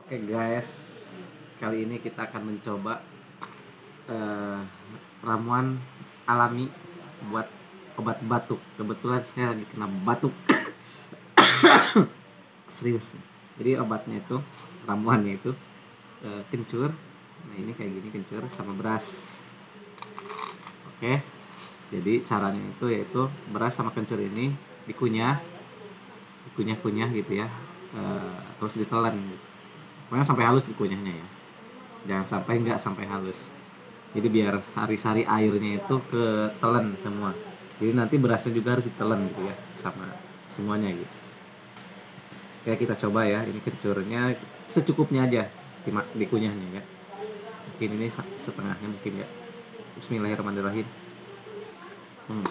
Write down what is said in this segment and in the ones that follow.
Oke guys, kali ini kita akan mencoba ramuan alami buat obat batuk. Kebetulan saya lagi kena batuk serius. Jadi obatnya itu, ramuannya itu kencur. Nah ini kayak gini, kencur sama beras. Oke, jadi caranya itu yaitu beras sama kencur ini dikunyah gitu ya, terus ditelan gitu. Pokoknya sampai halus dikunyahnya ya, jangan sampai nggak sampai halus. Jadi biar sari-sari airnya itu ketelan semua. Jadi nanti berasnya juga harus ditelan gitu ya, sama semuanya gitu. Oke, kita coba ya. Ini kencurnya secukupnya aja dikunyahnya ya. Mungkin ini setengahnya mungkin ya. Bismillahirrahmanirrahim. Hmm.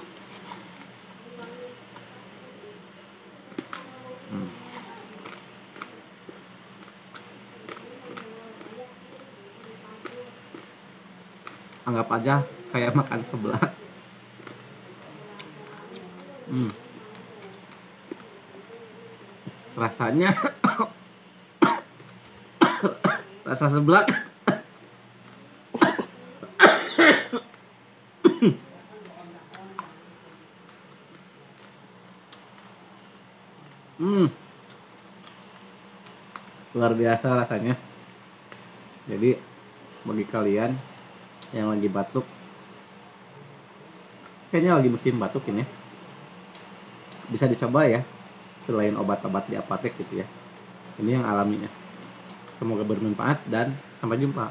Hmm. Anggap aja kayak makan seblak. Rasanya rasa seblak. Luar biasa rasanya. Jadi bagi kalian yang lagi batuk, kayaknya lagi musim batuk ini, bisa dicoba ya, selain obat-obat di apotek gitu ya. Ini yang alaminya. Semoga bermanfaat dan sampai jumpa.